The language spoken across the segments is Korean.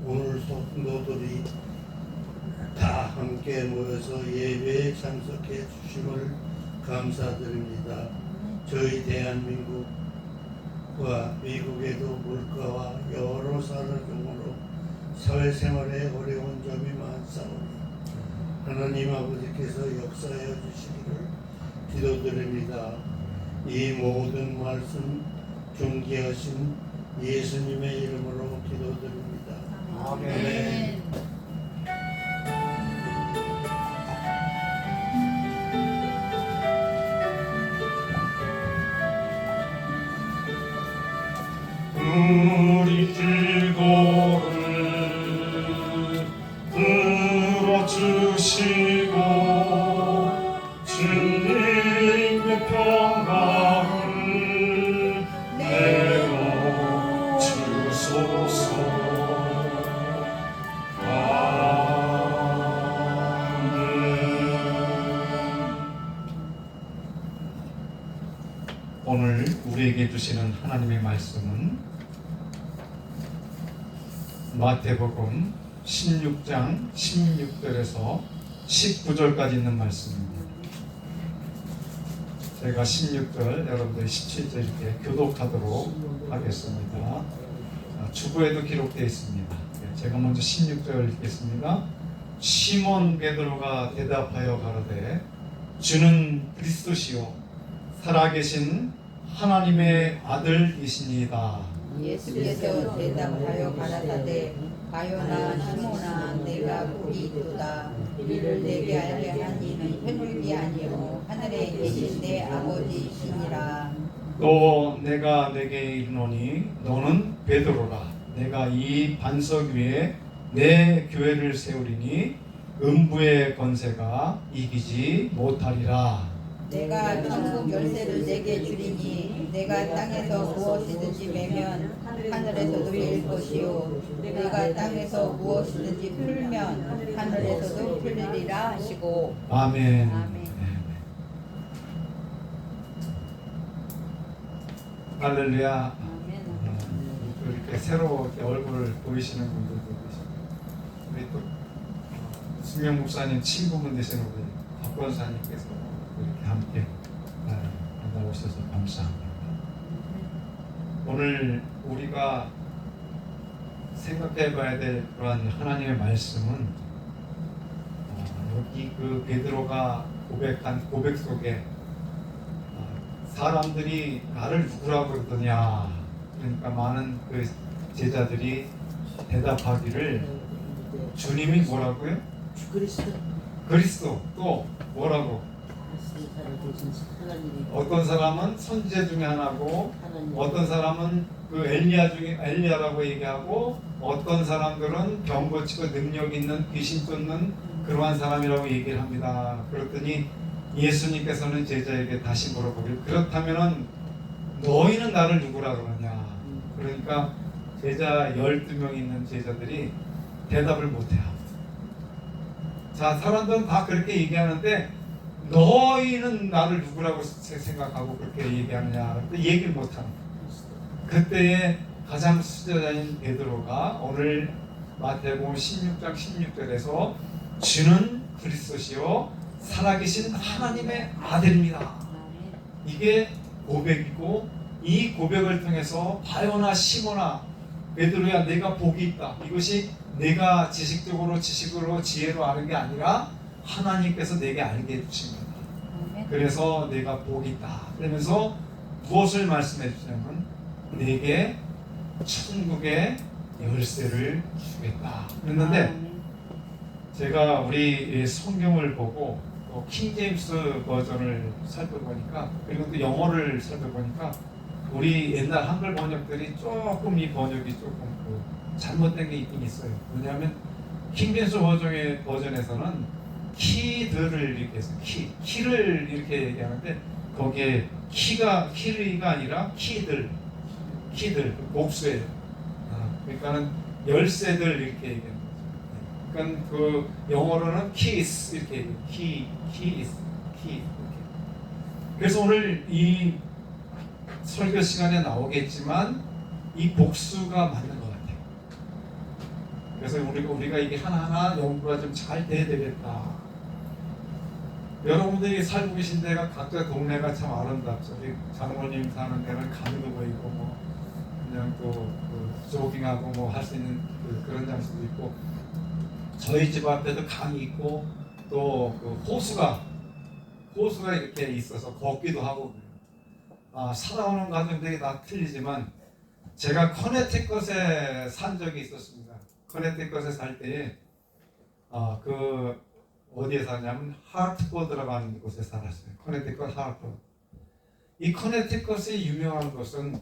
오늘 성도들이 다 함께 모여서 예배에 참석해 주심을 감사드립니다. 저희 대한민국과 미국에도 물가와 여러 산업종으로 사회생활에 어려운 점이 많사오니 하나님 아버지께서 역사하여 주시기를 기도드립니다. 이 모든 말씀 존귀하신 예수님의 이름으로 기도드립니다. 아멘. 우리 기도를 들어주시고 주님의 평강을 내려 주소서. 오늘 우리에게 주시는 하나님의 말씀은 마태복음 16장 16절에서 19절까지 있는 말씀입니다. 제가 16절, 여러분들이 17절 이렇게 교독하도록 하겠습니다. 주보에도 기록되어 있습니다. 제가 먼저 16절 읽겠습니다. 시몬 베드로가 대답하여 가로되 주는 그리스도시요 살아계신 하나님의 아들이시니이다. 예수께서 대답하여 가라사대 바요나 시몬아 내가 복이 있도다. 이를 내게 알게 한 이는 혈육이 아니요 하늘에 계신 내 아버지이시니라. 또 내가 내게 이르노니 너는 베드로라. 내가 이 반석 위에 내 교회를 세우리니 음부의 권세가 이기지 못하리라. 내가 천국 열쇠를 내게 주리니 내가 땅에서 무엇이든지 매면 하늘에서도 매일 것이요 내가 땅에서 무엇이든지 풀면 하늘에서도 풀리리라 하시고. 아멘. 아멘. 할렐루야. 아멘. 이렇게 새로 이렇게 얼굴 보이시는 분들도 계시고 우리 또 수명 목사님 친구분 되시는 우리 박권사님께서 이렇게 함께 나오셔서 감사합니다. 오늘 우리가 생각해봐야 될 그러한 하나님의 말씀은 여기 그 베드로가 고백한 고백 속에 사람들이 나를 누구라고 그러더냐, 그러니까 많은 그 제자들이 대답하기를 주님이 뭐라고요? 그리스도. 또 뭐라고? 어떤 사람은 선지자 중에 하나고 어떤 사람은 그 엘리야라고 얘기하고 어떤 사람들은 병 고치고 능력 있는 귀신 쫓는 그러한 사람이라고 얘기를 합니다. 그랬더니 예수님께서는 제자에게 다시 물어보길 그렇다면은 너희는 나를 누구라 그러냐. 그러니까 제자 12명 있는 제자들이 대답을 못해요. 자, 사람들은 다 그렇게 얘기하는데 너희는 나를 누구라고 생각하고 그렇게 얘기하느냐. 얘기를 못하는 거예요. 그때에 가장 수제자인 베드로가 오늘 마태복음 16장 16절에서 주는 그리스도시요 살아계신 하나님의 아들입니다. 이게 고백이고 이 고백을 통해서 바요나 시몬아 베드로야 내가 복이 있다. 이것이 내가 지식으로 지혜로 아는 게 아니라 하나님께서 내게 알게 해주신 거다. 그래서 내가 복이 있다. 그러면서 무엇을 말씀해 주냐면 내게 천국의 열쇠를 주겠다. 그랬는데 제가 우리 성경을 보고 킹제임스 버전을 살펴보니까 그리고 또 영어를 살펴보니까 우리 옛날 한글 번역들이 조금 이 번역이 조금 잘못된 게 있긴 있어요. 왜냐하면 킹제임스 버전에서는 키들을 이렇게 해서 키를 이렇게 얘기하는데 거기에 키가 아니라 키들 목수예요. 그러니까는 열쇠들 이렇게 얘기하는 거죠. 그러니까 그 영어로는 keys 이렇게 얘기해요. keys. 그래서 오늘 이 설교 시간에 나오겠지만 이 복수가 맞는 것 같아요. 그래서 우리가 이게 하나하나 연구가 좀 잘 돼야 되겠다. 여러분들이 살고 계신 데가 각자 동네가 참 아름답죠. 장모님 사는 데는 강도 보이고 뭐 그냥 또 조깅하고 뭐 할 수 있는 그런 장소도 있고, 저희 집 앞에도 강이 있고 또 호수가 이렇게 있어서 걷기도 하고. 살아오는 과정들이 다 틀리지만 제가 커네티컷에 산 적이 있었습니다. 커네티컷에 살 때에 어디에 사냐면 하트포드라고 하는 곳에 살았어요. 커네티컷 하트포드. 이 커네티컷이 유명한 것은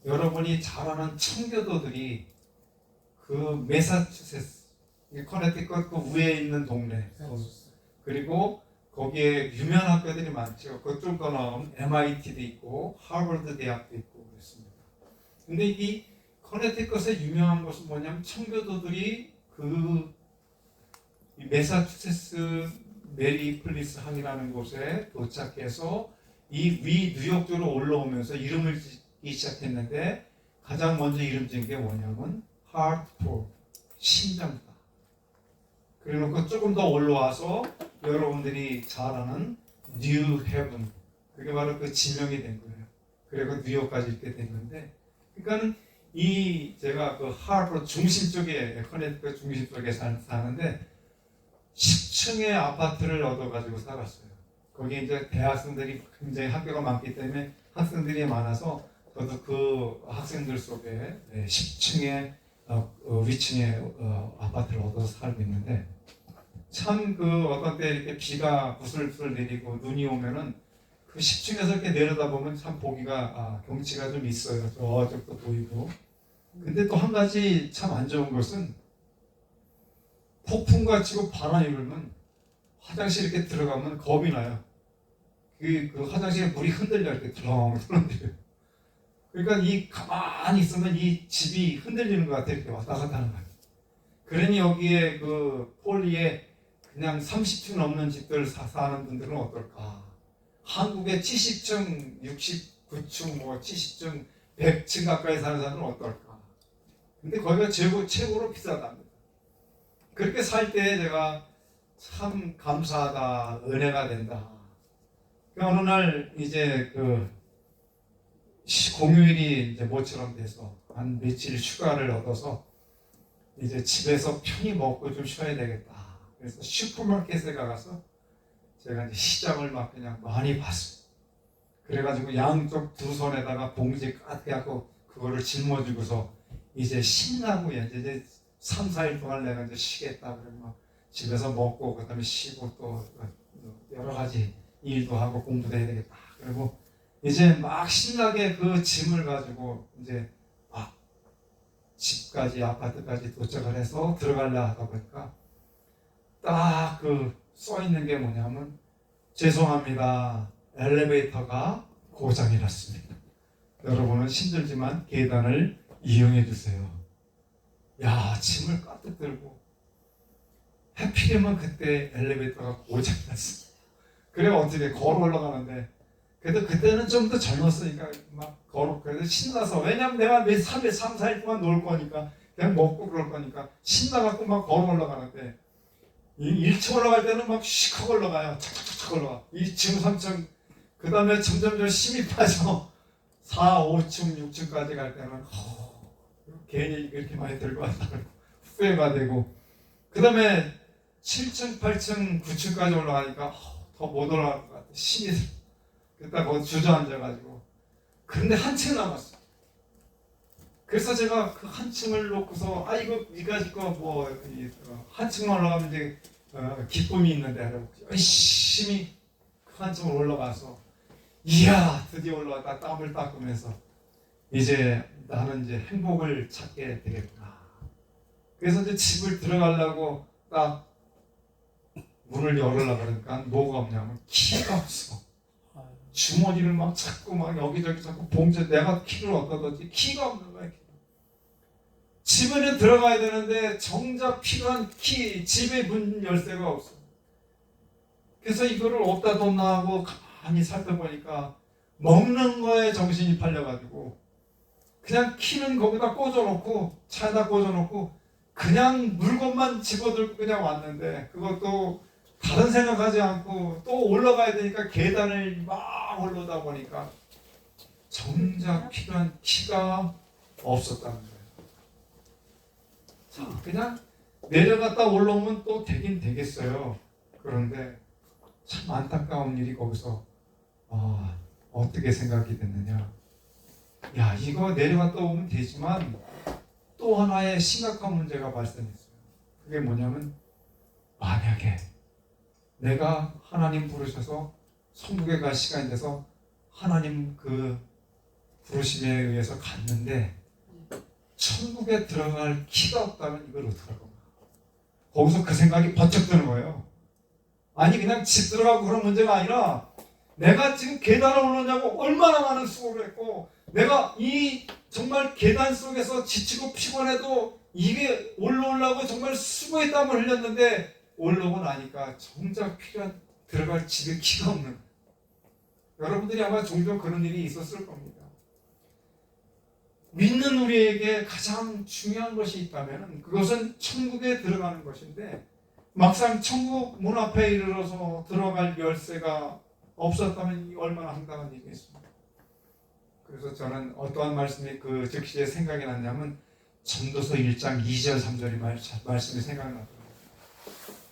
여러분이 잘 아는 청교도들이 그 매사추세츠, 커네티컷 그 위에 있는 동네, 그리고 거기에 유명한 학교들이 많죠. 그쪽 더 나오면 MIT도 있고 하버드 대학도 있고 그렇습니다. 근데 이 커네티컷의 유명한 것은 뭐냐면 청교도들이 이 매사추세츠 메리 플리스 항이라는 곳에 도착해서 이 위 뉴욕 쪽으로 올라오면서 이름을 짓기 시작했는데, 가장 먼저 이름 지은 게 뭐냐면 하트포드, 심장다. 그래놓고 조금 더 올라와서 여러분들이 잘 아는 뉴 헤븐, 그게 바로 그 지명이 된 거예요. 그리고 뉴욕까지 있게 된 건데, 그러니까는 제가 그 하버드 중심 쪽에, 커네티컷 중심 쪽에 사는데 10층의 아파트를 얻어가지고 살았어요. 거기 이제 대학생들이 굉장히 학교가 많기 때문에 학생들이 많아서 저도 그 학생들 속에 10층의 위층의 아파트를 얻어서 살고 있는데, 참 어떤 때 이렇게 비가 부슬부슬 내리고 눈이 오면은 그 10층에서 이렇게 내려다보면 참 보기가 경치가 좀 있어요. 저쪽도 보이고. 근데 또 한 가지 참 안 좋은 것은 폭풍과 치고 바람이 불면 화장실 이렇게 들어가면 겁이 나요. 그 화장실에 물이 흔들려 이렇게 덜렁덜렁. 그러니까 가만히 있으면 이 집이 흔들리는 것 같아요. 이렇게 왔다 갔다 하는 거예요. 그러니 여기에 폴리에 그냥 30층 넘는 집들 사는 분들은 어떨까? 한국에 70층, 69층, 70층, 100층 가까이 사는 사람은 어떨까? 근데 거기가 최고로 비싸답니다. 그렇게 살 때 제가 참 감사하다, 은혜가 된다. 어느 날 이제 공휴일이 이제 모처럼 돼서 한 며칠 휴가를 얻어서 이제 집에서 편히 먹고 좀 쉬어야 되겠다. 그래서 슈퍼마켓에 가서 제가 이제 시장을 막 그냥 많이 봤어요. 그래가지고 양쪽 두 손에다가 봉지 까득 하고 그거를 짊어지고서 이제 신나고 이제 3, 4일 동안 내가 이제 쉬겠다. 그러면 집에서 먹고 그다음에 쉬고 또 여러 가지 일도 하고 공부도 해야 되겠다. 그리고 이제 막 신나게 그 짐을 가지고 이제 집까지 아파트까지 도착을 해서 들어가려 하다 보니까 딱 써 있는 게 뭐냐면 죄송합니다. 엘리베이터가 고장이 났습니다. 여러분은 힘들지만 계단을 이용해 주세요. 야, 짐을 가득 들고 하필이면 그때 엘리베이터가 고장이 났습니다. 그래 어떻게 걸어 올라가는데, 그래도 그때는 좀 더 젊었으니까 막 그래도 신나서, 왜냐면 내가 3, 4일 동안 놀 거니까 그냥 먹고 그럴 거니까 신나갖고 막 걸어 올라가는데, 1층 올라갈 때는 막 시커 올라가요. 착착착 올라가. 2층, 3층, 그 다음에 점점 힘이 빠져 4, 5층, 6층까지 갈 때는 괜히 이렇게 많이 들고 왔다 후회가 되고, 그 다음에 7층, 8층, 9층까지 올라가니까 더 못 올라갈 것 같아. 힘이 들어. 그때 거기 주저앉아가지고. 그런데 한층 남았어. 그래서 제가 그 한 층을 놓고서 이거 이까짓 거 한 층만 올라가면 이제 기쁨이 있는데 하고 열심히 그 한 층을 올라가서, 이야 드디어 올라갔다 땀을 닦으면서 이제 나는 이제 행복을 찾게 되겠구나. 그래서 이제 집을 들어가려고 딱 문을 열으려고 그러니까 뭐가 없냐면 키가 없어. 주머니를 막 찾고 막 여기저기 찾고 봉지, 내가 키를 어디다 뒀지 키가 없는 거야. 집에는 들어가야 되는데 정작 필요한 키, 집에 문 열쇠가 없어. 그래서 이거를 어디다 뒀나 하고 가만히 살펴보니까 먹는 거에 정신이 팔려가지고 그냥 키는 거기다 꽂아놓고 차에다 꽂아놓고 그냥 물건만 집어들고 그냥 왔는데 그것도 다른 생각하지 않고 또 올라가야 되니까 계단을 막 올라오다 보니까 정작 필요한 키가 없었다는 거예요. 자, 그냥 내려갔다 올라오면 또 되긴 되겠어요. 그런데 참 안타까운 일이 거기서 어떻게 생각이 됐느냐. 야, 이거 내려갔다 오면 되지만 또 하나의 심각한 문제가 발생했어요. 그게 뭐냐면 만약에 내가 하나님 부르셔서 천국에 갈 시간이 돼서 하나님 그 부르심에 의해서 갔는데 천국에 들어갈 키가 없다면 이걸 어떡할 건가? 거기서 그 생각이 번쩍 드는 거예요. 아니 그냥 집 들어가고 그런 문제가 아니라 내가 지금 계단을 올라오냐고 얼마나 많은 수고를 했고 내가 이 정말 계단 속에서 지치고 피곤해도 이게 올라오려고 정말 수고의 땀을 흘렸는데 올라오고 나니까 정작 필요한 들어갈 집에 키가 없는 거예요. 여러분들이 아마 종종 그런 일이 있었을 겁니다. 믿는 우리에게 가장 중요한 것이 있다면 그것은 천국에 들어가는 것인데 막상 천국 문 앞에 이르러서 들어갈 열쇠가 없었다면 얼마나 황당한 일이겠습니까? 그래서 저는 어떠한 말씀이 그 즉시에 생각이 났냐면 전도서 1장 2절 3절이 말씀이 생각나더라고요.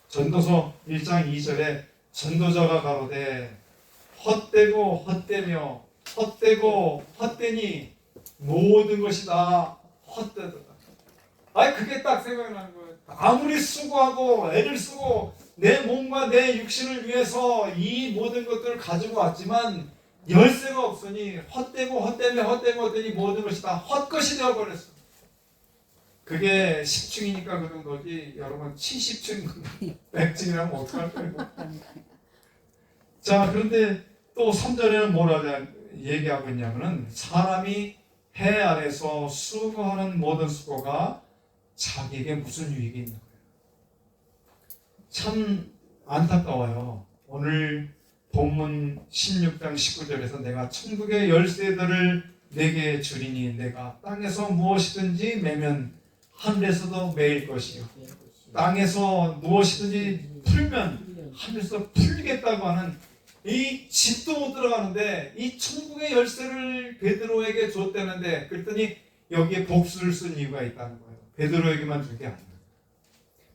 전도서 1장 2절에 전도자가 가로되 헛되고 헛되며 헛되고 헛되니 모든 것이 다 헛되도다. 아니 그게 딱 생각나는 거예요. 아무리 수고하고 애를 쓰고 내 몸과 내 육신을 위해서 이 모든 것들을 가지고 왔지만 열쇠가 없으니 헛되고 헛되며 헛되고 헛되니 모든 것이 다 헛것이 되어버렸어. 그게 10층이니까 그 정도지 여러분 70층 100층이라면 어떡할 거예요. 자 그런데 또 3절에는 뭐라 얘기하고 있냐면은 사람이 해 아래서 수고하는 모든 수고가 자기에게 무슨 유익이 있는 거예요. 참 안타까워요. 오늘 본문 16장 19절에서 내가 천국의 열쇠들을 내게 주리니 내가 땅에서 무엇이든지 매면 하늘에서도 매일 것이요 땅에서 무엇이든지 풀면 하늘에서 풀겠다고 하는 이 집도 못 들어가는데 이 천국의 열쇠를 베드로에게 줬다는데 그랬더니 여기에 복수를 쓴 이유가 있다는 거예요. 베드로에게만 준 게 아니에요.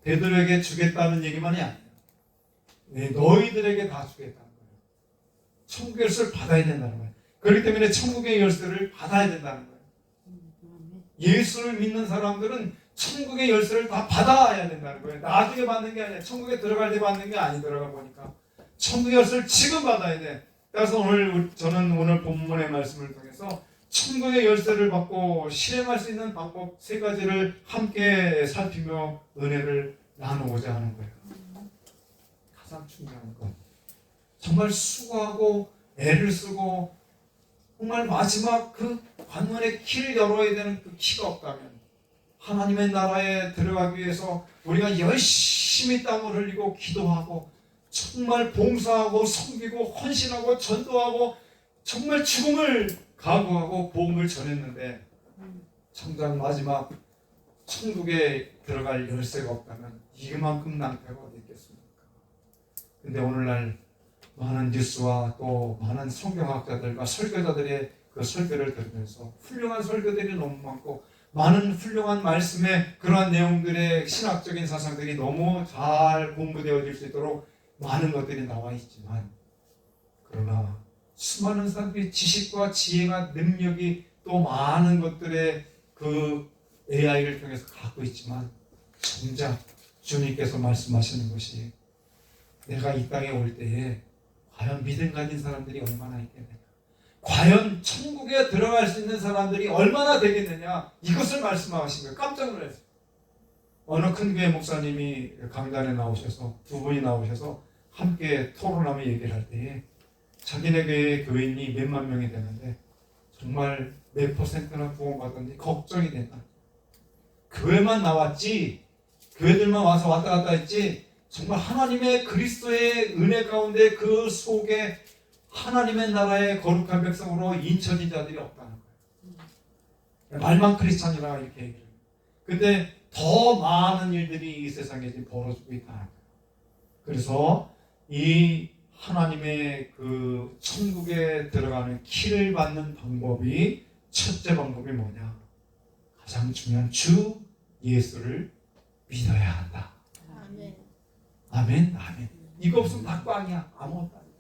베드로에게 주겠다는 얘기만이 아니에요. 네, 너희들에게 다 주겠다는 거예요. 천국의 열쇠를 받아야 된다는 거예요. 그렇기 때문에 천국의 열쇠를 받아야 된다는 거예요. 예수를 믿는 사람들은 천국의 열쇠를 다 받아야 된다는 거예요. 나중에 받는 게 아니라 천국에 들어갈 때 받는 게 아니더라가 보니까 천국의 열쇠를 지금 받아야 돼. 그래서 저는 오늘 본문의 말씀을 통해서 천국의 열쇠를 받고 실행할 수 있는 방법 3가지를 함께 살피며 은혜를 나누고자 하는 거예요. 가장 중요한 건 정말 수고하고 애를 쓰고 정말 마지막 그 관문의 키를 열어야 되는 그 키가 없다면 하나님의 나라에 들어가기 위해서 우리가 열심히 땀을 흘리고 기도하고 정말 봉사하고 섬기고 헌신하고 전도하고 정말 죽음을 각오하고 복음을 전했는데 정작 마지막 천국에 들어갈 열쇠가 없다면 이만큼 낭패가 어디 있겠습니까? 근데 오늘날 많은 뉴스와 또 많은 성경학자들과 설교자들의 그 설교를 들으면서 훌륭한 설교들이 너무 많고 많은 훌륭한 말씀의 그러한 내용들의 신학적인 사상들이 너무 잘 공부되어질 수 있도록 많은 것들이 나와 있지만 그러나 수많은 사람들이 지식과 지혜가 능력이 또 많은 것들의 그 AI를 통해서 갖고 있지만 정작 주님께서 말씀하시는 것이 내가 이 땅에 올 때에 과연 믿음 가진 사람들이 얼마나 있겠느냐, 과연 천국에 들어갈 수 있는 사람들이 얼마나 되겠느냐, 이것을 말씀하신 거예요. 깜짝 놀랐어요. 어느 큰 교회 목사님이 강단에 나오셔서 두 분이 나오셔서 함께 토론하며 얘기를 할 때에 자기네 교회의 교인이 몇만 명이 되는데 정말 몇 %나 구원받았는지 걱정이 된다. 교회만 나왔지, 교회들만 와서 왔다 갔다 했지 정말 하나님의 그리스도의 은혜 가운데 그 속에 하나님의 나라의 거룩한 백성으로 인쳐진 자들이 없다는 거예요. 말만 크리스찬이라 이렇게 얘기해요. 근데 더 많은 일들이 이 세상에 지금 벌어지고 있다는 거예요. 그래서 이 하나님의 그 천국에 들어가는 키를 받는 방법이, 첫째 방법이 뭐냐? 가장 중요한 주 예수를 믿어야 한다. 아멘. 아멘, 아멘. 이거 없으면 다 꽝이야. 아무것도 아니야.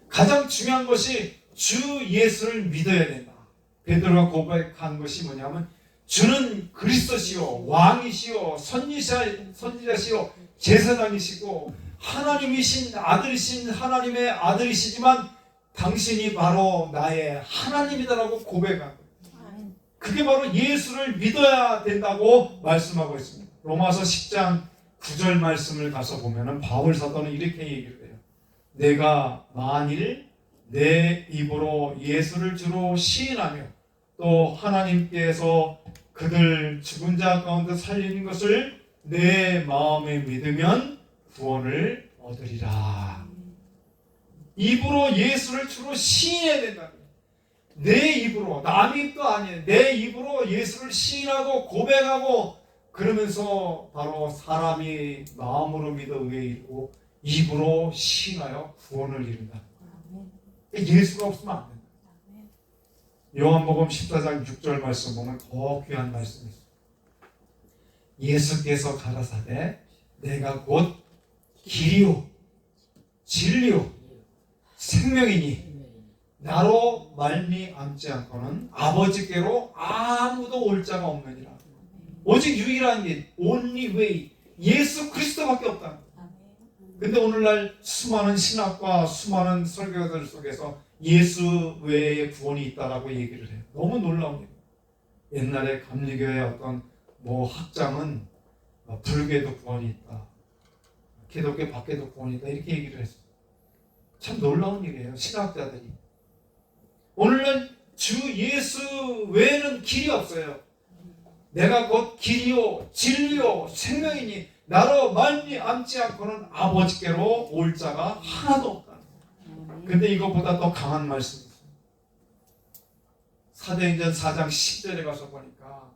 가장 중요한 것이 주 예수를 믿어야 된다. 베드로가 고백한 것이 뭐냐면, 주는 그리스도시요 왕이시요 선지자시요 제사장이시고 하나님이신 아들이신 하나님의 아들이시지만 당신이 바로 나의 하나님이다라고 고백한 거예요. 그게 바로 예수를 믿어야 된다고 말씀하고 있습니다. 로마서 10장 9절 말씀을 가서 보면은 바울 사도는 이렇게 얘기를 해요. 내가 만일 내 입으로 예수를 주로 시인하며 또 하나님께서 그들 죽은 자 가운데 살리는 것을 내 마음에 믿으면 구원을 얻으리라. 입으로 예수를 주로 시인해야 된다. 내 입으로, 남의 입도 아니에요. 내 입으로 예수를 시인하고 고백하고, 그러면서 바로 사람이 마음으로 믿어 의에 이르고 입으로 시인하여 구원을 이룬다. 예수가 없으면 안 된다. 요한복음 14장 6절 말씀 보면 더 귀한 말씀이 있습니다. 예수께서 가라사대 내가 곧 길이요 진리요 생명이니 나로 말미암지 않고는 아버지께로 아무도 올 자가 없느니라. 오직 유일한 길, only way, 예수 그리스도밖에 없다. 근데 오늘날 수많은 신학과 수많은 설교들 속에서 예수 외에 구원이 있다라고 얘기를 해요. 너무 놀라운 얘기예요. 옛날에 감리교의 어떤 학장은 불교에도 구원이 있다, 기독교 밖에도 구원이 있다, 이렇게 얘기를 했어요. 참 놀라운 일이에요, 신학자들이. 오늘날 주 예수 외에는 길이 없어요. 내가 곧 길이요 진리요 생명이니 나로 말미암지 않고는 아버지께로 올 자가 하나도 없다. 근데 이것보다 더 강한 말씀이 있어요. 사도행전 4장 10절에 가서 보니까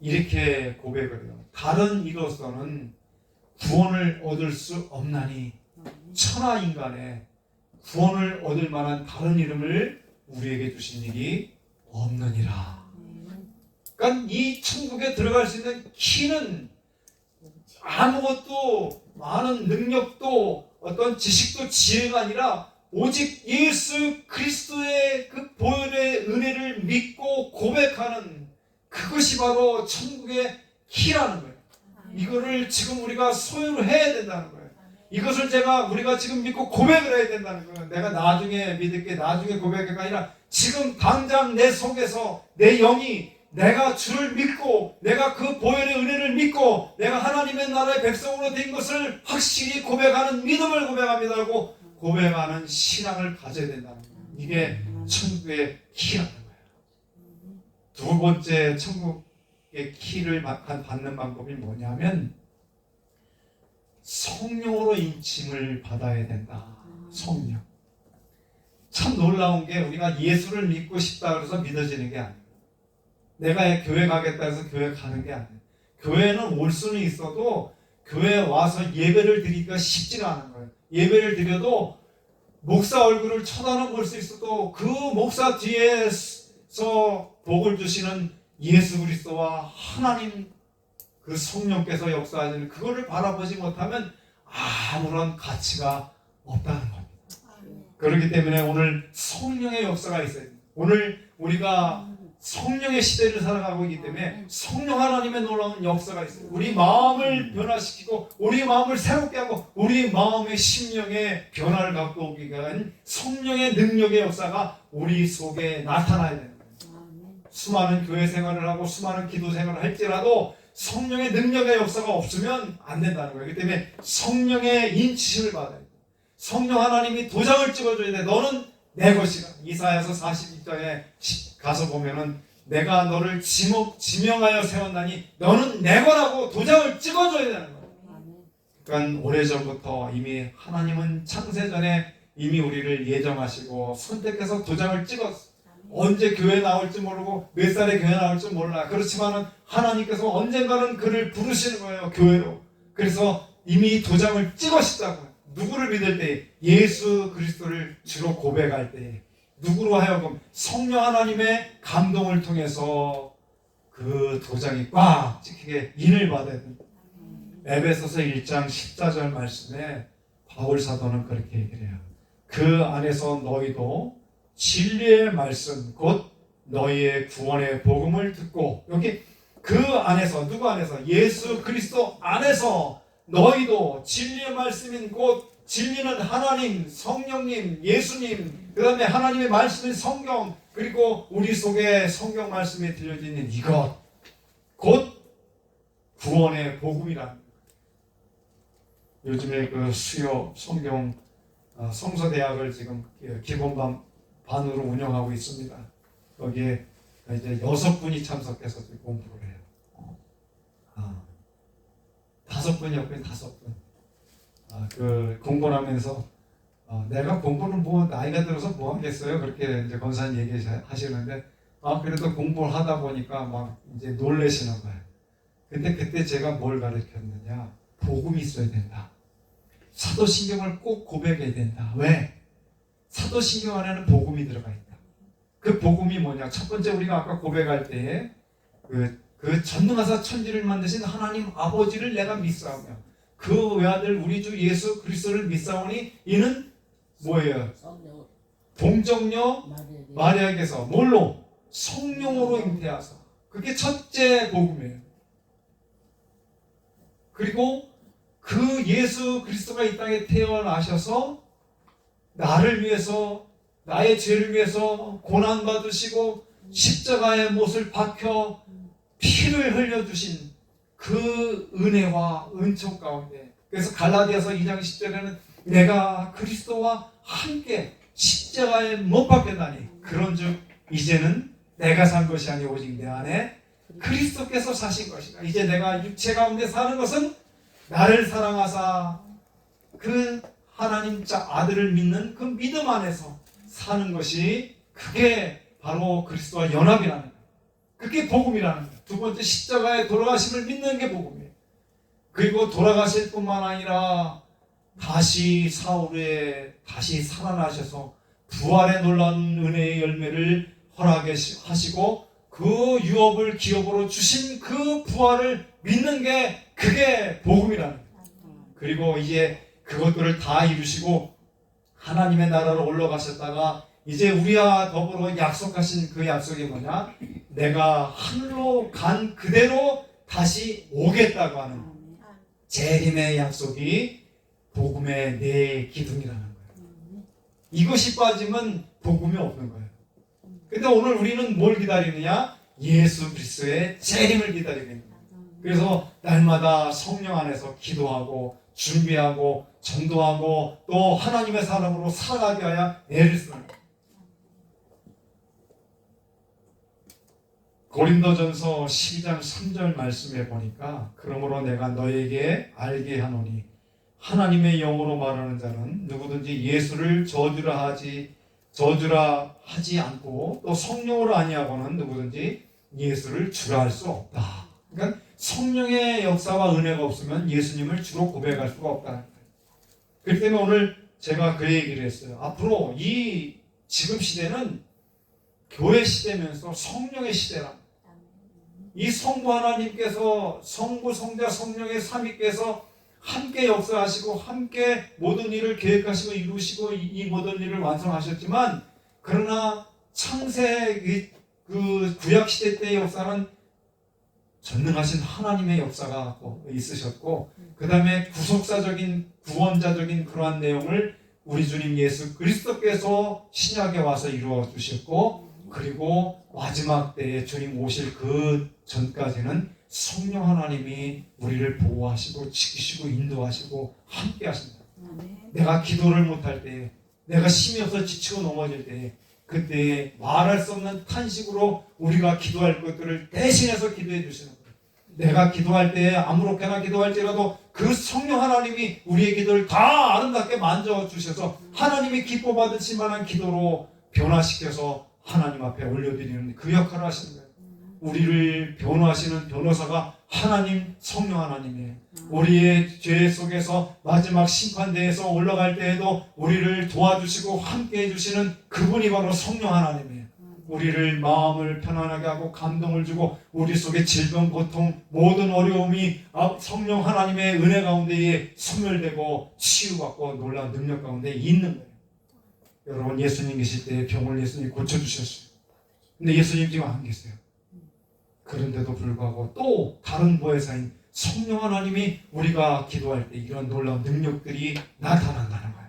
이렇게 고백을 해요. 다른 이로서는 구원을 얻을 수 없나니 천하 인간의 구원을 얻을 만한 다른 이름을 우리에게 주신 일이 없느니라. 그러니까 이 천국에 들어갈 수 있는 키는 아무것도 많은 능력도 어떤 지식도 지혜가 아니라 오직 예수 그리스도의 그 보혈의 은혜를 믿고 고백하는 그것이 바로 천국의 키라는 거예요. 이거를 지금 우리가 소유를 해야 된다는 거예요. 이것을 우리가 지금 믿고 고백을 해야 된다는 거예요. 내가 나중에 믿을게, 나중에 고백할게 아니라 지금 당장 내 속에서 내 영이 내가 주를 믿고 내가 그 보혈의 은혜를 믿고 내가 하나님의 나라의 백성으로 된 것을 확실히 고백하는 믿음을 고백합니다 하고 고백하는 신앙을 가져야 된다는 거예요. 이게 천국의 키라는 거예요. 두 번째 천국의 키를 받는 방법이 뭐냐면 성령으로 인침을 받아야 된다. 성령. 참 놀라운 게 우리가 예수를 믿고 싶다 그래서 믿어지는 게 아니에요. 내가 교회 가겠다 해서 교회 가는 게 아니에요. 교회는 올 수는 있어도 교회에 와서 예배를 드리기가 쉽지가 않은 거예요. 예배를 드려도 목사 얼굴을 쳐다는 볼 수 있어도 그 목사 뒤에서 복을 주시는 예수 그리스도와 하나님 그 성령께서 역사하시는 그거를 바라보지 못하면 아무런 가치가 없다는 겁니다. 그렇기 때문에 오늘 성령의 역사가 있어요. 오늘 우리가 성령의 시대를 살아가고 있기 때문에 성령 하나님의 놀라운 역사가 있어요. 우리 마음을 변화시키고 우리 마음을 새롭게 하고 우리 마음의 심령의 변화를 갖고 오기 위한 성령의 능력의 역사가 우리 속에 나타나야 되는 거예요. 수많은 교회 생활을 하고 수많은 기도 생활을 할지라도 성령의 능력의 역사가 없으면 안 된다는 거예요. 그렇기 때문에 성령의 인치심을 받아야 돼요. 성령 하나님이 도장을 찍어줘야 돼. 너는 내 것이라. 이사야서 42장에 가서 보면은 내가 너를 지명하여 세웠나니 너는 내 거라고 도장을 찍어줘야 되는 거예요. 그러니까 오래전부터 이미 하나님은 창세전에 이미 우리를 예정하시고 선택해서 도장을 찍었어. 언제 교회 나올지 모르고 몇 살에 교회 나올지 몰라. 그렇지만은 하나님께서 언젠가는 그를 부르시는 거예요, 교회로. 그래서 이미 도장을 찍으시다고요. 누구를 믿을 때? 예수 그리스도를 주로 고백할 때. 누구로 하여금 성령 하나님의 감동을 통해서 그 도장이 꽉 찍히게 인을 받아야 됩니다. 에베소서 1장 14절 말씀에 바울 사도는 그렇게 얘기를 해요. 그 안에서 너희도 진리의 말씀 곧 너희의 구원의 복음을 듣고, 여기 그 안에서, 누구 안에서? 예수 그리스도 안에서 너희도 진리의 말씀인 곧, 진리는 하나님, 성령님, 예수님, 그 다음에 하나님의 말씀인 성경, 그리고 우리 속에 성경 말씀에 들려지는 이것 곧 구원의 복음이란. 요즘에 그 수요 성경 성서대학을 지금 기본반으로 운영하고 있습니다. 거기에 이제 6분이 참석해서 공부를 해요. 5분이었고요, 5분. 그 공부를 하면서 내가 공부는 뭐 나이가 들어서 뭐 하겠어요? 그렇게 이제 권사님 얘기하시는데 그래도 공부를 하다 보니까 막 이제 놀라시는 거예요. 근데 그때 제가 뭘 가르쳤느냐? 복음이 있어야 된다. 사도신경을 꼭 고백해야 된다. 왜? 사도신경 안에는 복음이 들어가 있다. 그 복음이 뭐냐? 첫 번째 우리가 아까 고백할 때에 그 전능하사 천지를 만드신 하나님 아버지를 내가 믿사오며 그 외아들 우리 주 예수 그리스도를 믿사오니 이는 뭐예요? 동정녀 마리아에게서 뭘로? 성령으로 잉태하사. 그게 첫째 복음이에요. 그리고 그 예수 그리스도가 이 땅에 태어나셔서 나를 위해서, 나의 죄를 위해서 고난받으시고 십자가의 못을 박혀 피를 흘려주신 그 은혜와 은총 가운데, 그래서 갈라디아서 2장 10절에는 내가 그리스도와 함께 십자가에 못 박혔다니 그런즉 이제는 내가 산 것이 아니 오직 내 안에 그리스도께서 사신 것이다. 이제 내가 육체 가운데 사는 것은 나를 사랑하사 그 하나님 자 아들을 믿는 그 믿음 안에서 사는 것이, 그게 바로 그리스도와 연합이라는 거예요. 그게 복음이라는 거예요. 두 번째, 십자가의 돌아가심을 믿는 게 복음이에요. 그리고 돌아가실 뿐만 아니라 다시 사후에 다시 살아나셔서 부활의 놀라운 은혜의 열매를 허락하시고 그 유업을 기업으로 주신 그 부활을 믿는 게, 그게 복음이라는 거예요. 그리고 이제 그것들을 다 이루시고 하나님의 나라로 올라가셨다가 이제 우리와 더불어 약속하신 그 약속이 뭐냐? 내가 하늘로 간 그대로 다시 오겠다고 하는 재림의 약속이 복음의 내 기둥이라는 거예요. 이것이 빠지면 복음이 없는 거예요. 근데 오늘 우리는 뭘 기다리느냐? 예수 그리스도의 재림을 기다리고 있는 거예요. 그래서 날마다 성령 안에서 기도하고 준비하고 전도하고 또 하나님의 사람으로 살아가게 하여 애를 쓰는 거예요. 고린도전서 12장 3절 말씀에 보니까 그러므로 내가 너에게 알게 하노니 하나님의 영으로 말하는 자는 누구든지 예수를 저주라 하지 않고 또 성령으로 아니하고는 누구든지 예수를 주라 할 수 없다. 그러니까 성령의 역사와 은혜가 없으면 예수님을 주로 고백할 수가 없다. 그렇기 때문에 오늘 제가 그 얘기를 했어요. 앞으로 이 지금 시대는 교회 시대면서 성령의 시대라. 이 성부 하나님께서, 성부, 성자, 성령의 삼위께서 함께 역사하시고 함께 모든 일을 계획하시고 이루시고 이 모든 일을 완성하셨지만, 그러나 창세 그 구약 시대 때의 역사는 전능하신 하나님의 역사가 있으셨고, 그 다음에 구속사적인 구원자적인 그러한 내용을 우리 주님 예수 그리스도께서 신약에 와서 이루어 주셨고, 그리고 마지막 때에 주님 오실 그 전까지는 성령 하나님이 우리를 보호하시고 지키시고 인도하시고 함께 하신다. 내가 기도를 못할 때, 내가 힘이 없어 지치고 넘어질 때, 그때 말할 수 없는 탄식으로 우리가 기도할 것들을 대신해서 기도해 주시는 거예요. 내가 기도할 때 아무렇게나 기도할지라도 그 성령 하나님이 우리의 기도를 다 아름답게 만져주셔서 하나님이 기뻐 받으실 만한 기도로 변화시켜서 하나님 앞에 올려드리는 그 역할을 하시는 거예요. 우리를 변호하시는 변호사가 하나님, 성령 하나님이에요. 우리의 죄 속에서 마지막 심판대에서 올라갈 때에도 우리를 도와주시고 함께 해주시는 그분이 바로 성령 하나님이에요. 우리를 마음을 편안하게 하고 감동을 주고 우리 속에 질병, 고통, 모든 어려움이 성령 하나님의 은혜 가운데에 소멸되고 치유받고 놀라운 능력 가운데 있는 거예요. 여러분, 예수님 계실 때 병을 예수님이 고쳐주셨어요. 근데 예수님 지금 안 계세요. 그런데도 불구하고 또 다른 보혜사인 성령 하나님이 우리가 기도할 때 이런 놀라운 능력들이 나타난다는 거예요.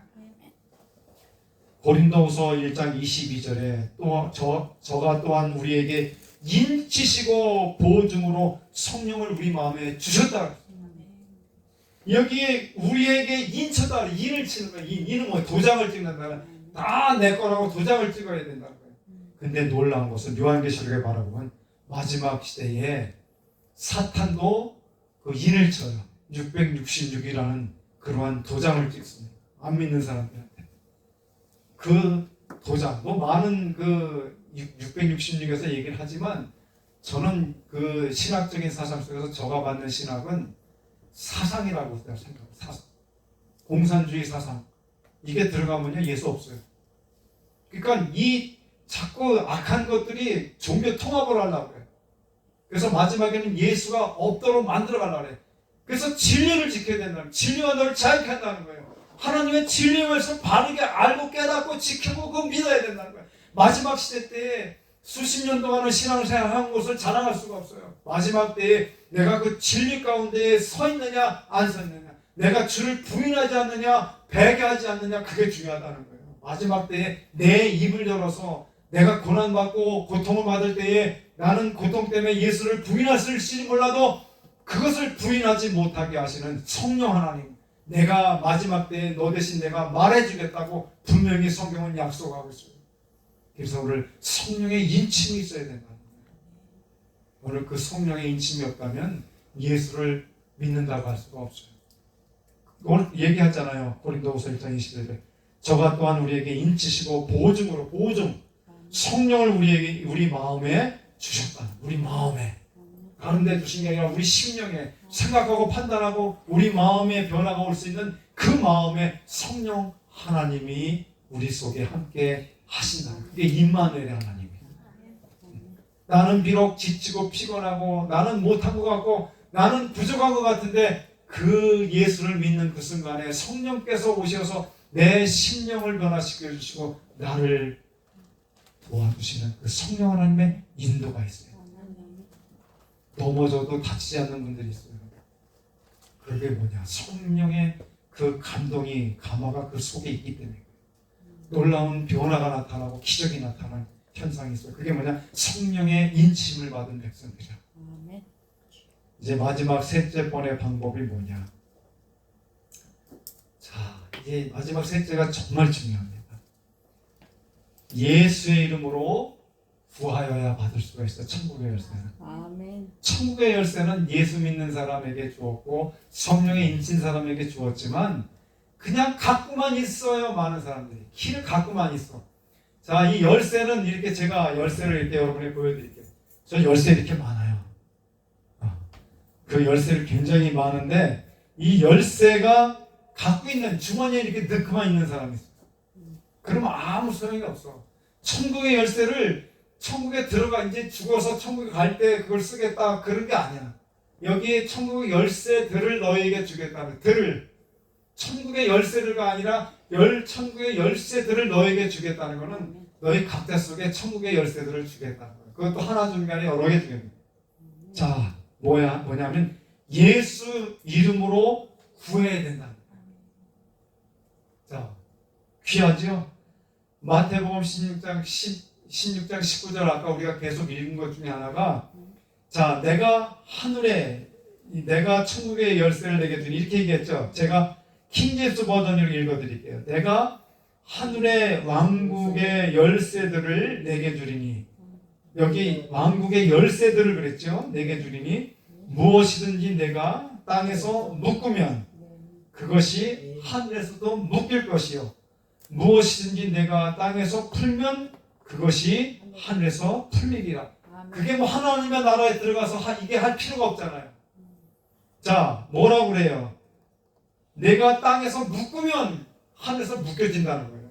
고린도후서 1장 22절에 또 저가 또한 우리에게 인치시고 보증으로 성령을 우리 마음에 주셨다. 여기에 우리에게 인쳤다. 인을 치는 거예요. 인은 뭐 도장을 찍는다. 다 내 거라고 도장을 찍어야 된다는 거예요. 근데 놀라운 것은 요한계시록에 말하면 마지막 시대에 사탄도 그 인을 쳐요. 666이라는 그러한 도장을 찍습니다. 안 믿는 사람들한테. 그 도장, 뭐 많은 그 666에서 얘기를 하지만 저는 그 신학적인 사상 속에서 저가 받는 신학은 사상이라고 생각합니다. 사상. 공산주의 사상. 이게 들어가면요 예수 없어요. 그러니까 이 자꾸 악한 것들이 종교 통합을 하려고 해요. 그래서 마지막에는 예수가 없도록 만들어 가려고 해요. 그래서 진리를 지켜야 된다는 거예요. 진리가 너를 자유케 한다는 거예요. 하나님의 진리의 말씀 바르게 알고 깨닫고 지키고 그거 믿어야 된다는 거예요. 마지막 시대 때에 수십 년 동안은 신앙생활한 것을 자랑할 수가 없어요. 마지막 때에 내가 그 진리 가운데에 서 있느냐 안 서 있느냐, 내가 주를 부인하지 않느냐 배교하지 않느냐, 그게 중요하다는 거예요. 마지막 때에 내 입을 열어서 내가 고난받고 고통을 받을 때에 나는 고통 때문에 예수를 부인했을지 몰라도 그것을 부인하지 못하게 하시는 성령 하나님, 내가 마지막 때에 너 대신 내가 말해주겠다고 분명히 성경은 약속하고 있어요. 그래서 오늘 성령의 인침이 있어야 된다는 거예요. 오늘 그 성령의 인침이 없다면 예수를 믿는다고 할 수가 없어요. 오늘 얘기하잖아요. 고린도후서 1장 21절에 저가 또한 우리에게 인치시고 보증으로, 보증, 성령을 우리 마음에 주셨다. 우리 마음에, 다른 데 주신 게 아니라 우리 심령에, 생각하고 판단하고 우리 마음에 변화가 올 수 있는 그 마음에 성령 하나님이 우리 속에 함께 하신다. 그게 임마누엘의 하나님이에요. 나는 비록 지치고 피곤하고 나는 못한 것 같고 나는 부족한 것 같은데 그 예수를 믿는 그 순간에 성령께서 오셔서 내 심령을 변화시켜 주시고 나를 도와주시는 그 성령 하나님의 인도가 있어요. 넘어져도 다치지 않는 분들이 있어요. 그게 뭐냐? 성령의 그 감동이, 감화가 그 속에 있기 때문에 놀라운 변화가 나타나고 기적이 나타나는 현상이 있어요. 그게 뭐냐? 성령의 인침을 받은 백성들이야. 이제 마지막 셋째 번의 방법이 뭐냐? 자, 이제 마지막 셋째가 정말 중요합니다. 예수의 이름으로 구하여야 받을 수가 있어요. 천국의 열쇠는. 아멘. 천국의 열쇠는 예수 믿는 사람에게 주었고 성령의 인친 사람에게 주었지만 그냥 갖고만 있어요. 많은 사람들이 키를 갖고만 있어. 자, 이 열쇠는 이렇게 제가 열쇠를 이렇게 여러분에게 보여드릴게요. 저 열쇠 이렇게 많아요. 그 열쇠를 굉장히 많은데 이 열쇠가 갖고 있는 주머니에 이렇게 넣고만 있는 사람이 있어요. 그러면 아무 소용이 없어. 천국의 열쇠를 천국에 들어가 이제 죽어서 천국에 갈 때 그걸 쓰겠다 그런 게 아니야. 여기에 천국의 열쇠들을 너에게 주겠다는, 들을, 천국의 열쇠들가 아니라 천국의 열쇠들을 너에게 주겠다는 거는 너희 각자 속에 천국의 열쇠들을 주겠다는 거야. 그것도 하나 주는 게 아니라 여러 개 주겠다. 자, 뭐냐면 예수 이름으로 구해야 된다는 거야. 자, 귀하죠? 마태복음 16장 19절 아까 우리가 계속 읽은 것 중에 하나가, 자, 내가 천국의 열쇠를 내게 주니, 이렇게 얘기했죠. 제가 킹제임스 버전으로 읽어드릴게요. 내가 하늘의 왕국의 열쇠들을 내게 주리니, 여기 왕국의 열쇠들을 그랬죠. 내게 주리니 무엇이든지 내가 땅에서 묶으면 그것이 하늘에서도 묶일 것이요, 무엇이든지 내가 땅에서 풀면 그것이 하늘에서 풀리리라. 아멘. 그게 뭐 하나님의 나라에 들어가서 이게 할 필요가 없잖아요. 자, 뭐라고 그래요? 내가 땅에서 묶으면 하늘에서 묶여진다는 거예요.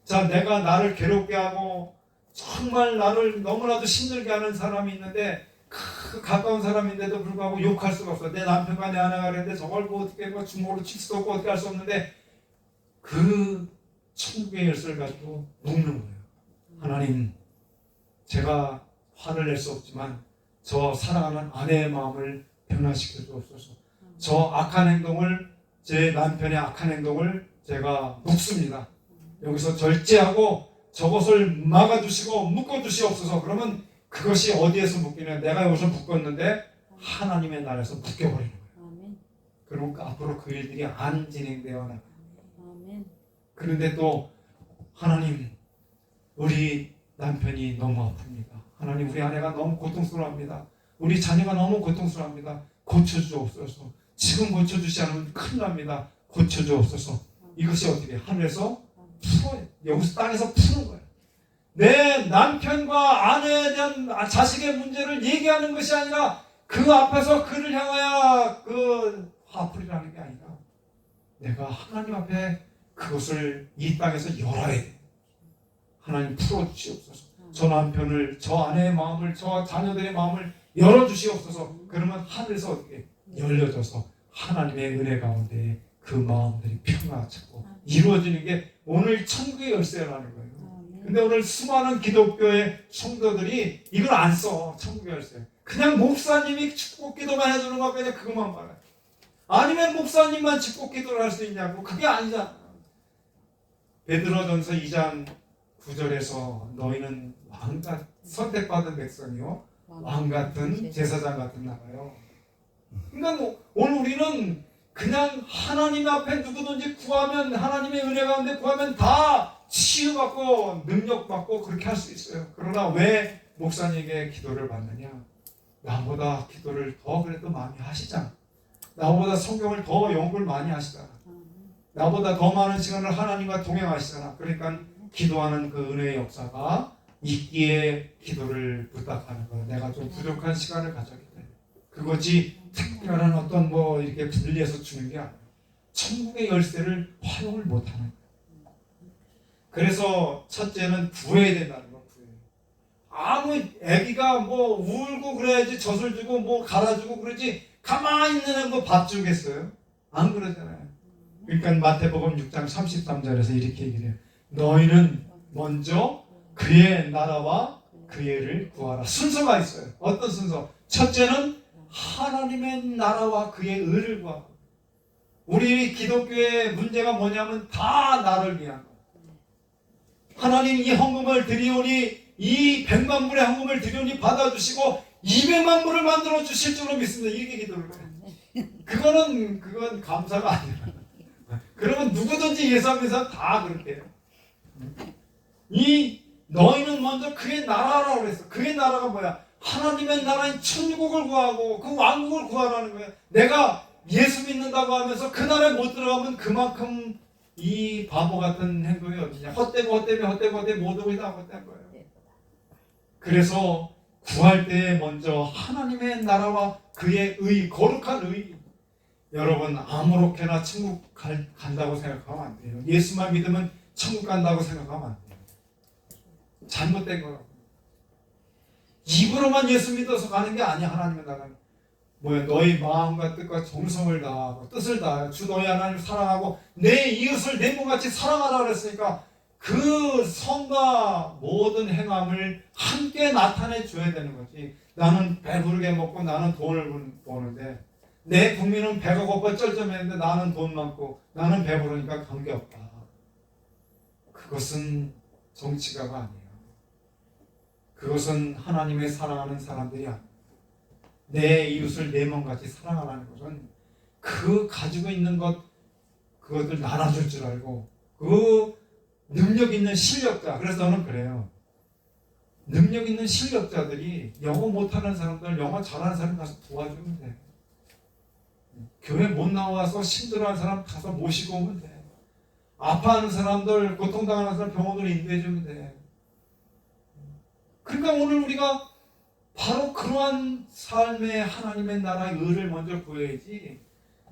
자, 내가 나를 괴롭게 하고 정말 나를 너무나도 힘들게 하는 사람이 있는데 가까운 사람인데도 불구하고 욕할 수가 없어. 내 남편과 내 아내가 그랬는데 저걸 뭐 어떻게 뭐 주먹으로 칠 수도 없고 어떻게 할 수 없는데 그 천국의 열쇠를 가지고 묶는 거예요. 하나님, 제가 화를 낼 수 없지만 저 사랑하는 아내의 마음을 변화시켜 주옵소서. 저 악한 행동을, 제 남편의 악한 행동을 제가 묶습니다. 여기서 절제하고 저것을 막아주시고 묶어주시옵소서. 그러면 그것이 어디에서 묶이냐? 내가 여기서 묶었는데 하나님의 나라에서 묶여버리는 거예요. 아멘. 그러니까 앞으로 그 일들이 안 진행되어 나가요. 아멘. 그런데 또 하나님, 우리 남편이 너무 아픕니다. 하나님, 우리 아내가 너무 고통스러워합니다. 우리 자녀가 너무 고통스러워합니다. 고쳐주옵소서. 지금 고쳐주지 않으면 큰일 납니다. 고쳐주옵소서. 이것이 어떻게 하늘에서 풀어요. 여기서 땅에서 푸는 거예요. 내 남편과 아내에 대한 자식의 문제를 얘기하는 것이 아니라 그 앞에서 그를 향하여 그 화풀이라는 게 아니라 내가 하나님 앞에 그것을 이 땅에서 열어야 돼. 하나님 풀어주시옵소서. 저 남편을, 저 아내의 마음을, 저 자녀들의 마음을 열어주시옵소서. 그러면 하늘에서 어떻게 열려져서 하나님의 은혜 가운데 그 마음들이 평화차고 이루어지는 게 오늘 천국의 열쇠라는 거예요. 근데 오늘 수많은 기독교의 성도들이 이걸 안 써. 천국의 열쇠. 그냥 목사님이 축복 기도만 해주는 거 그냥 그것만 말해. 아니면 목사님만 축복 기도를 할 수 있냐고. 그게 아니잖아. 베드로전서 2장 9절에서 너희는 왕같 선택받은 백성이요 왕같은 제사장 같은 나라요. 그러니까 오늘 우리는 그냥 하나님 앞에 누구든지 구하면, 하나님의 은혜 가운데 구하면 다 치유받고 능력받고 그렇게 할 수 있어요. 그러나 왜 목사님에게 기도를 받느냐? 나보다 기도를 더 그래도 많이 하시잖아. 나보다 성경을 더 연구를 많이 하시잖아. 나보다 더 많은 시간을 하나님과 동행하시잖아. 그러니까 기도하는 그 은혜의 역사가 있기에 기도를 부탁하는 거야. 내가 좀 부족한 시간을 가졌기 때문에. 그것이 특별한 어떤 뭐 이렇게 분리해서 주는 게 아니야. 천국의 열쇠를 활용을 못하는 거야. 그래서 첫째는 구해야 된다는 거. 아무 애기가 뭐 울고 그래야지 젖을 주고 뭐 갈아주고 그러지 가만히 있는 애 뭐 밥 주겠어요? 안 그러잖아요. 그러니까 마태복음 6장 33절에서 이렇게 얘기를 해요. 너희는 먼저 그의 나라와 그의 의를 구하라. 순서가 있어요. 어떤 순서? 첫째는 하나님의 나라와 그의 의를 구하라. 우리 기독교의 문제가 뭐냐면 다 나를 위한 거예요. 하나님 이 헌금을 드리오니 이 100만 불의 헌금을 드리오니 받아주시고 200만 불을 만들어 주실 줄로 믿습니다. 이렇게 기도를 해요. 그건 감사가 아니라. 그러면 누구든지 예수하는 사람 다 그렇게 해요. 너희는 먼저 그의 나라라고 그랬어. 그의 나라가 뭐야? 하나님의 나라인 천국을 구하고 그 왕국을 구하라는 거예요. 내가 예수 믿는다고 하면서 그 나라에 못 들어가면 그만큼 이 바보 같은 행동이 어디냐? 헛되고 모든 것이 다 헛된 거예요. 그래서 구할 때 먼저 하나님의 나라와 그의 의, 거룩한 의. 여러분 아무렇게나 천국 간다고 생각하면 안 돼요. 예수만 믿으면 천국 간다고 생각하면 안 돼요. 잘못된 거라고. 입으로만 예수 믿어서 가는 게 아니야. 하나님의 나라는 뭐야? 너희 마음과 뜻과 정성을 다하고 뜻을 다하여 주 너희 하나님을 사랑하고 내 이웃을 내 몸같이 사랑하라 그랬으니까 그 성과 모든 행함을 함께 나타내 줘야 되는 거지. 나는 배부르게 먹고 나는 돈을 버는데 내 국민은 배가 고파 쩔쩔매는데 나는 돈 많고 나는 배부르니까 관계없다. 그것은 정치가가 아니에요. 그것은 하나님의 사랑하는 사람들이 아니에요. 내 이웃을 내 몸같이 사랑하라는 것은 그 가지고 있는 것 그것을 나눠줄 줄 알고 그 능력 있는 실력자. 그래서 저는 그래요. 능력 있는 실력자들이 영어 못하는 사람들, 영어 잘하는 사람 가서 도와주면 돼. 교회 못 나와서 힘들어하는 사람 가서 모시고 오면 돼. 아파하는 사람들, 고통당하는 사람 병원으로 인도해주면 돼. 그러니까 오늘 우리가 바로 그러한 삶의 하나님의 나라의 의를 먼저 구해야지,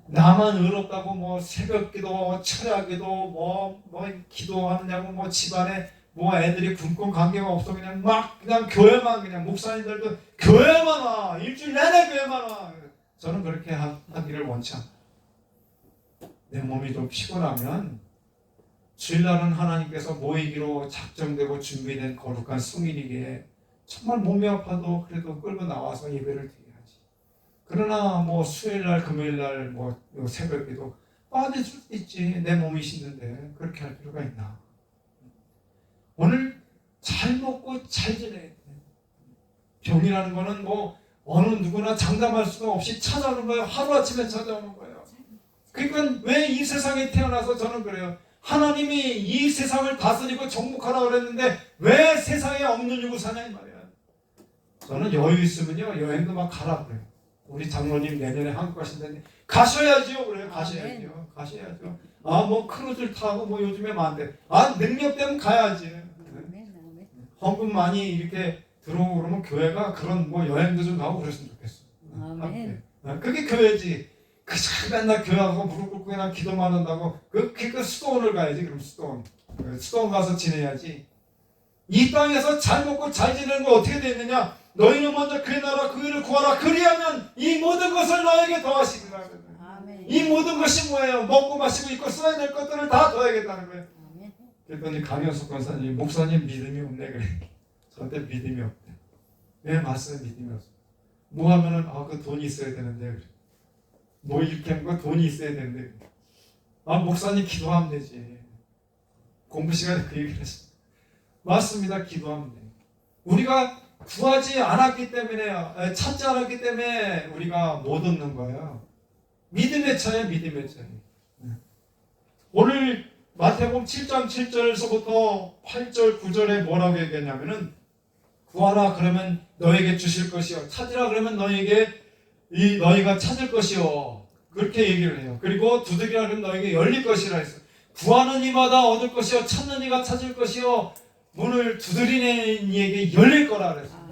나만 의롭다고 뭐 새벽기도 철야기도 뭐 기도하느냐고 뭐 집안에 뭐 애들이 굶고 관계가 없어 그냥 막 그냥 교회만, 그냥 목사님들도 교회만 와, 일주일 내내 교회만 와. 저는 그렇게 하기를 원치 않아요. 내 몸이 좀 피곤하면 주일날은 하나님께서 모이기로 작정되고 준비된 거룩한 성일이기에 정말 몸이 아파도 그래도 끌고 나와서 예배를 드려야지. 그러나 뭐 수요일날 금요일날 뭐 새벽에도 빠질 수 있지. 내 몸이 힘든데 그렇게 할 필요가 있나. 오늘 잘 먹고 잘 지내야 돼. 병이라는 거는 뭐 어느 누구나 장담할 수가 없이 찾아오는 거예요. 하루아침에 찾아오는 거예요. 그러니까 왜 이 세상에 태어나서 저는 그래요. 하나님이 이 세상을 다스리고 정복하라고 그랬는데 왜 세상에 억눌리고 사냐 이 말이야. 저는 여유 있으면요 여행도 막 가라 그래요. 우리 장로님 내년에 한국 가신다는데 가셔야지요 그래요. 가셔야죠. 가셔야죠. 아 뭐 크루즈를 타고 뭐 요즘에 많대. 아 능력되면 가야지. 헌금 많이 이렇게 들어오고 그러면 교회가 그런 뭐 여행도 좀 가고 그랬으면 좋겠어. 아멘. 그게 교회지. 그저 맨날 교회하고 무릎 꿇고 그냥 기도만 한다고 그 수도원을 가야지. 그럼 수도원 가서 지내야지. 이 땅에서 잘 먹고 잘 지내는 거 어떻게 되느냐? 너희는 먼저 그의 나라 그 일을 구하라. 그리하면 이 모든 것을 너에게 더하시리라. 아멘. 이 모든 것이 뭐예요? 먹고 마시고 입고 써야 될 것들을 다 더하겠다는 거예요. 아멘. 그랬더니 강현숙 권사님, 목사님 믿음이 없네 그래. 저한테 믿음이 없대. 왜 맞어요? 믿음이 없어. 뭐 하면은 그 돈이 있어야 되는데 그래. 뭐 이렇게 하는 거 돈이 있어야 되는데 그래. 목사님 기도하면 되지. 공부 시간에 그 얘기를 했어. 맞습니다. 기도하면 돼. 우리가 구하지 않았기 때문에, 찾지 않았기 때문에 우리가 못 얻는 거예요. 믿음의 차이야, 믿음의 차이. 오늘 마태복음 7장 7절에서부터 8절 9절에 뭐라고 얘기했냐면은 구하라 그러면 너에게 주실 것이요, 찾으라 그러면 너희가 찾을 것이요, 그렇게 얘기를 해요. 그리고 두드리라 그러면 너에게 열릴 것이라 했어요. 구하는 이마다 얻을 것이요, 찾는 이가 찾을 것이요, 문을 두드리는 이에게 열릴 거라 그랬어요.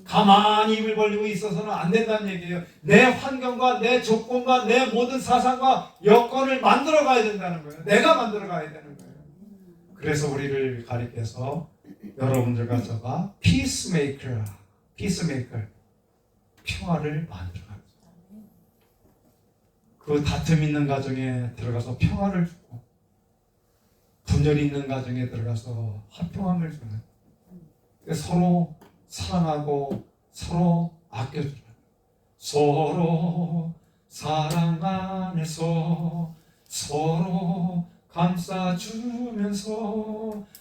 가만히 입을 벌리고 있어서는 안 된다는 얘기예요. 내 환경과 내 조건과 내 모든 사상과 여건을 만들어 가야 된다는 거예요. 내가 만들어 가야 되는 거예요. 그래서 우리를 가리켜서 여러분들과 저가 피스메이커, 평화를 만들어 가는 거예요. 그 다툼 있는 가정에 들어가서 평화를 주고, 분열이 있는 가정에 들어가서 화평함을 주는, 서로 사랑하고 서로 아껴주는, 서로 사랑 안에서 서로 감싸주면서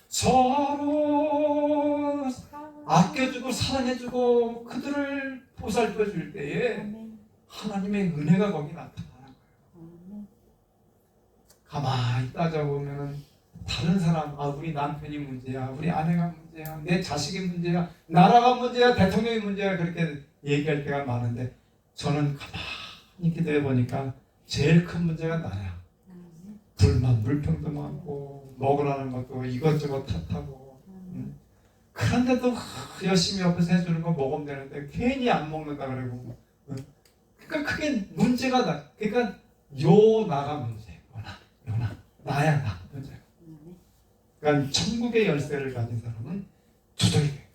서로 아껴주고 사랑해주고 그들을 보살펴줄 때에 하나님의 은혜가 거기 나타나는 거예요. 가만히 따져보면은 다른 사람, 우리 남편이 문제야, 우리 아내가 문제야, 내 자식이 문제야, 나라가 문제야, 대통령이 문제야, 그렇게 얘기할 때가 많은데 저는 가만히 기도해 보니까 제일 큰 문제가 나야. 불만, 불평도 많고 먹으라는 것도 이것저것 탓하고, 그런데도 열심히 옆에서 해주는 거 먹으면 되는데 괜히 안 먹는다 그러고, 그러니까 그게 문제가 나. 그러니까 나가 문제, 나야 나 문제. 그러니까 천국의 열쇠를 가진 사람은 두들겨야 돼.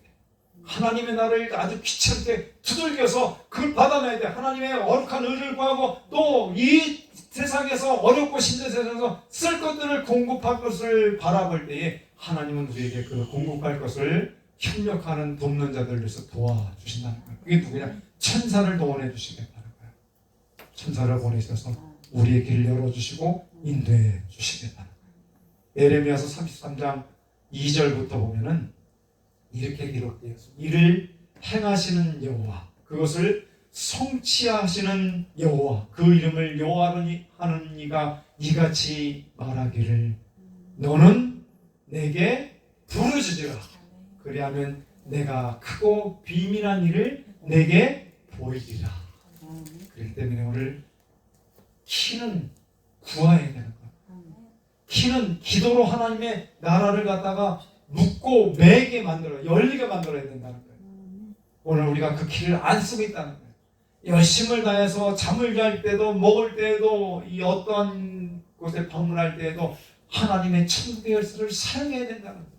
하나님의 나라를 아주 귀찮게 두들겨서 그걸 받아내야 돼. 하나님의 어룩한 의를 구하고 또 이 세상에서 어렵고 힘든 세상에서 쓸 것들을 공급할 것을 바라볼 때에 하나님은 우리에게 그 공급할 것을 협력하는 돕는 자들에서 도와주신다는 거예요. 그게 누구냐? 천사를 동원해 주시겠다는 거예요. 천사를 보내셔서 우리의 길을 열어주시고 인도해 주시겠다는 거예요. 에레미야서 33장 2절부터 보면은 이렇게 기록되어 있습니다. 이를 행하시는 여호와, 그것을 성취하시는 여호와, 그 이름을 여호와로 하는 이가 이같이 말하기를 너는 내게 부르짖으라. 그리하면 내가 크고 비밀한 일을 내게 보이리라. 그렇기 때문에 오늘 키는 구해야 되는 거예요. 키는 기도로 하나님의 나라를 갖다가 묻고 매게 만들어, 열리게 만들어야 된다는 거예요. 오늘 우리가 그 길을 안 쓰고 있다는 거예요. 열심을 다해서 잠을 잘 때도 먹을 때도 이 어떠한 곳에 방문할 때에도 하나님의 천국의 열쇠를 사용해야 된다는 거예요.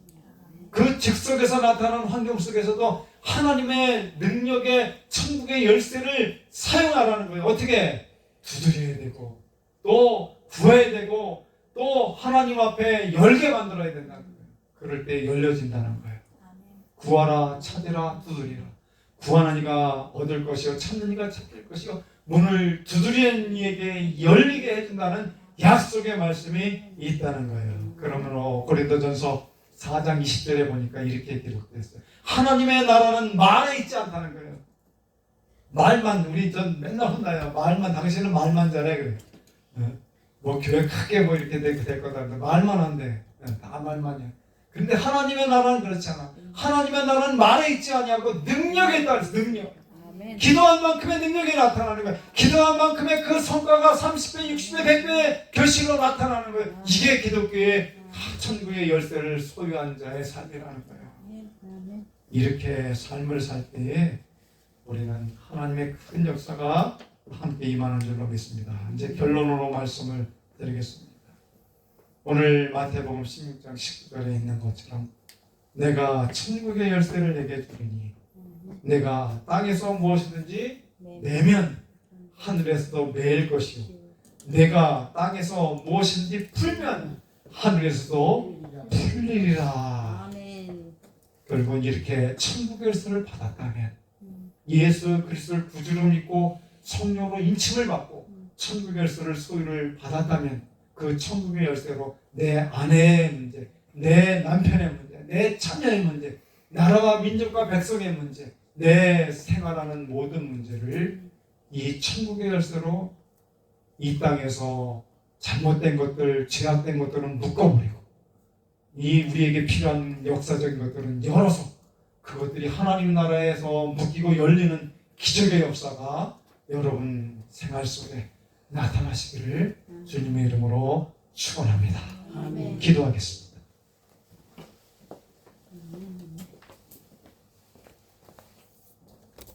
그 즉석에서 나타나는 환경 속에서도 하나님의 능력의 천국의 열쇠를 사용하라는 거예요. 어떻게? 두드려야 되고 또 구해야 되고 또 하나님 앞에 열게 만들어야 된다는 거예요. 그럴 때 열려진다는 거예요. 구하라 찾으라 두드리라. 구하는 이가 얻을 것이요 찾는 이가 찾을 것이요 문을 두드리는 이에게 열리게 해준다는 약속의 말씀이 있다는 거예요. 그러면 고린도전서 4장 20절에 보니까 이렇게 기록됐어요. 하나님의 나라는 말에 있지 않다는 거예요. 말만, 우리 전 맨날 혼나요. 말만, 당신은 말만 잘해 그래. 뭐 교회 크게 뭐 이렇게 될 거다. 말만 한대. 다 말만이야. 근데 하나님의 나라는 그렇지 않아. 하나님의 나라는 말에 있지 않냐고 능력에 따라서 능력. 아멘. 기도한 만큼의 능력이 나타나는 거예요. 기도한 만큼의 그 성과가 30배, 60배, 100배의 결실로 나타나는 거예요. 이게 기독교의 천국의 열쇠를 소유한 자의 삶이라는 거예요. 이렇게 삶을 살 때에 우리는 하나님의 큰 역사가 함께 임하는 줄로 믿습니다. 이제 결론으로 말씀을 드리겠습니다. 오늘 마태복음 16장 19절에 있는 것처럼 내가 천국의 열쇠를 내게 주리니 내가 땅에서 무엇이든지 내면 하늘에서도 매일 것이요 내가 땅에서 무엇이든지 풀면 하늘에서도 풀리리라. 결국은 이렇게 천국의 열쇠를 받았다면 예수 그리스도를 구주로 믿고 성령으로 인침을 받고 천국의 열쇠를 소유를 받았다면 그 천국의 열쇠로 내 아내의 문제, 내 남편의 문제, 내 자녀의 문제, 나라와 민족과 백성의 문제, 내 생활하는 모든 문제를 이 천국의 열쇠로 이 땅에서 잘못된 것들, 죄악된 것들은 묶어버리고 이 우리에게 필요한 역사적인 것들은 열어서 그것들이 하나님 나라에서 묶이고 열리는 기적의 역사가 여러분 생활 속에 나타나시기를 주님의 이름으로 축원합니다. 아멘. 기도하겠습니다.